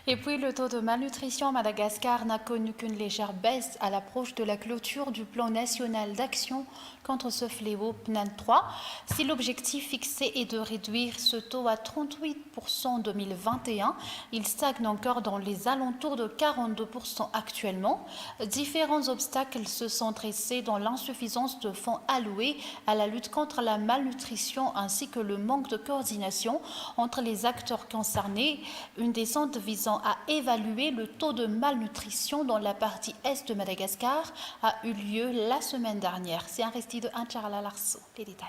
Et puis le taux de malnutrition à Madagascar n'a connu qu'une légère baisse à l'approche de la clôture du plan national d'action contre ce fléau PNAN 3. Si l'objectif fixé est de réduire ce taux à 38% en 2021, il stagne encore dans les alentours de 42% actuellement. Différents obstacles se sont dressés dans l'insuffisance de fonds alloués à la lutte contre la malnutrition ainsi que le manque de coordination entre les acteurs concernés. Une descente visant à évaluer le taux de malnutrition dans la partie est de Madagascar a eu lieu la semaine dernière. C'est un récit de Anchara Larso. Les détails.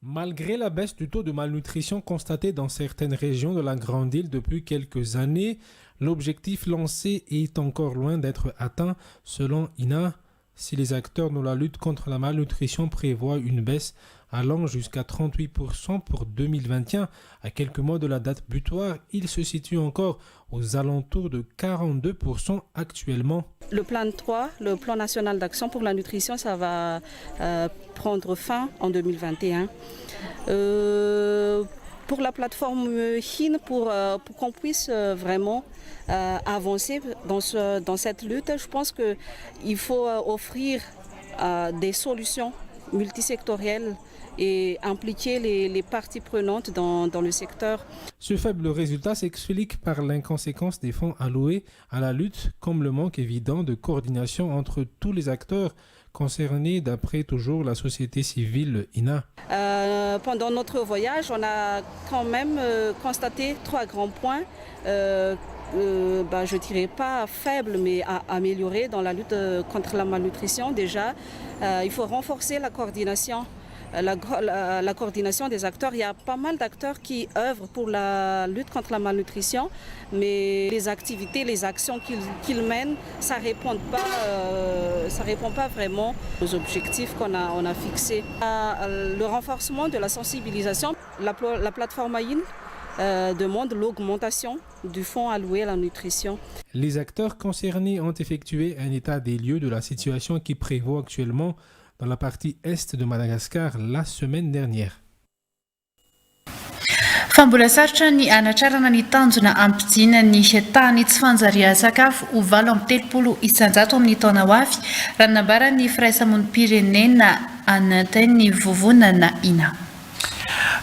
Malgré la baisse du taux de malnutrition constatée dans certaines régions de la Grande Île depuis quelques années, l'objectif lancé est encore loin d'être atteint selon INA. Si les acteurs de la lutte contre la malnutrition prévoient une baisse allant jusqu'à 38% pour 2021, à quelques mois de la date butoir, il se situe encore aux alentours de 42% actuellement. Le plan 3, le plan national d'action pour la nutrition, ça va prendre fin en 2021. Pour la plateforme HIN, pour qu'on puisse vraiment avancer dans cette lutte, je pense qu'il faut offrir des solutions multisectorielles et impliquer les parties prenantes dans le secteur. Ce faible résultat s'explique par l'inconséquence des fonds alloués à la lutte, comme le manque évident de coordination entre tous les acteurs concernés, d'après toujours la société civile INA. Pendant notre voyage, on a quand même constaté 3 grands points. Je ne dirais pas faible, mais à améliorer dans la lutte contre la malnutrition. Déjà, il faut renforcer la coordination. La coordination des acteurs. Il y a pas mal d'acteurs qui œuvrent pour la lutte contre la malnutrition, mais les activités, les actions qu'ils mènent, ça ne répond pas vraiment aux objectifs qu'on a fixés. Le renforcement de la sensibilisation, la plateforme AIN demande l'augmentation du fonds alloué à la nutrition. Les acteurs concernés ont effectué un état des lieux de la situation qui prévaut actuellement dans la partie est de Madagascar la semaine dernière. Fa mbola sarotra ny anatrarana ny tanjona ampidina ny tany tsy fanjarian-sakafo ho 7 isanjato amin'ny taona ho avy raha nambarany firaisamonim-pirenena anatany vovonana INA.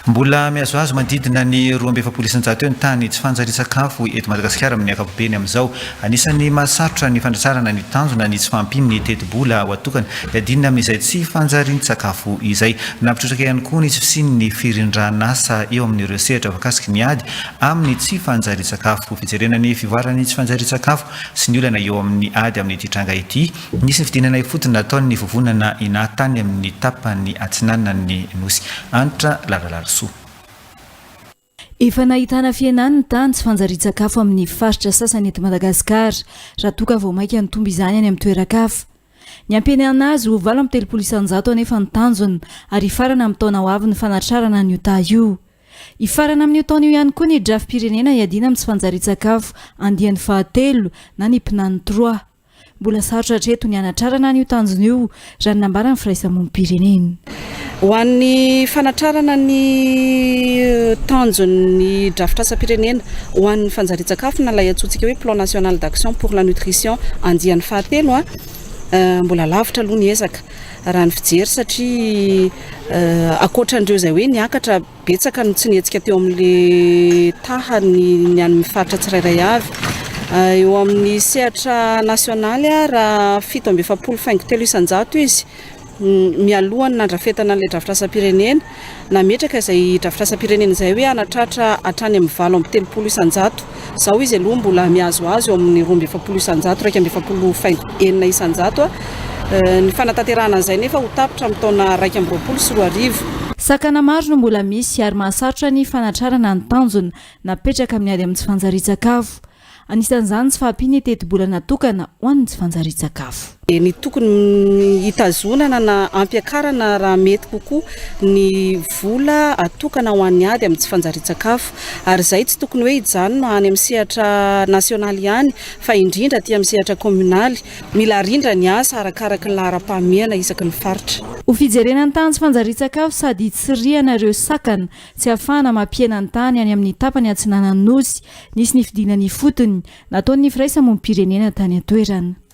Mbola miazoazo manodidina ny 2.7 isanjato eo ny tany tsy fanjarian-sakafo eto Madagasikara amin'ny ankapobeny amin'izao. Anisany mahasarotra ny fandrasarana ny tanjona ny tsy fahampiany teti-bola ho atokana adinina amin'izay tsy fanjarian-sakafo izay. Nampitrotraka ihany koa ny tsy fisiny ny firindrana-asa eo amin'ireo sehatra voakasiky ny ady amin'ny tsy fanjarian-sakafo. Fijerena ny fivoarany tsy fanjarian-sakafo sy ny olana eo amin'ny ady amin'ny ity tranga ity. Nisy ny fidinana ifotony nataon'ny vovonana INA tany amin'ny tapany atsinanany nosy. Antra Larso. Efa nahitana fienan'ny tany tsy fanjarian-sakafo amin'ny faritra sasany eto Madagasikara raha toka vao maika nitombo izany any amin'ny toeran-kafa. Ny ampianana azy ho 7 isanjato anefa ny tanjona ary ifarana amin'ny taona ho avy ny fanatrarana an'io tany io. Ifarana amin'io taona io ihany koa ny drafim-pirenena iadina amin'ny tsy fanjarian-sakafo andiany fahatelo na ny PNAN 3. Mbola sarotra hatreto ny anatrarana an'io tanjona io raha ny nambarany firaisamonim-pirenena. Ho an'ny fanatrarana ny tanjon'ny drafin-trasapirenena ho an'ny fanjarian-tsakafo na ilay antsointsika hoe plan national d'action pour la nutrition andiany fahatelo mbola lavitra aloha ny ezaka raha ny fijery satria akoatran'ireo izay hoe niakatra betsaka no tsy nihetsika teo amin'ilay tahany ny any faritra tsirairay avy. Eo amin'ny sehatra nasionaly raha 7.3 isanjato izy. Mialohany nandrafetana ilay drafin-trasapirenena nametraka izay drafin-trasapirenena izay hoe anatratra hatrany amin'ny 7.3 isanjato. Izao izy aloha mbola miazoazo eo amin'ny 2.7 isanjato, 2.7 isanjato. Ny fanatanterahana an'izay nefa ho tapitra amin'ny taona 2020 sy 2020. Sakana maro no mbola misy ary mahasarotra ny fanatrarana ny tanjona napetraka amin'ny ady amin'ny tsy fanjarian-sakafo. Anisan'izany tsy fahampiany teti-bola natokana ho an'ny tsy fanjarian-sakafo. Ny tokony hitazonana na ampiakarana raha mety kokoa ny vola atokana ho an'ny ady amin'ny tsy fanjarian-tsakafo ary izay tsy tokony hoe hijanona any amin'ny sehatra nasionaly ihany fa indrindra aty amin'ny sehatra kominaly mila rindra ny asa arakaraka ny laharam-pahamehana isaky ny faritra. Ho fijerenany tany tsy fanjarian-tsakafo sady tsirihana ireo sakana tsy ahafahana mampiena ny tany any amin'ny tapany atsinanany nosy nisy ny fidinany fotony nataony ny firaisa mompirenena tany an-toerana.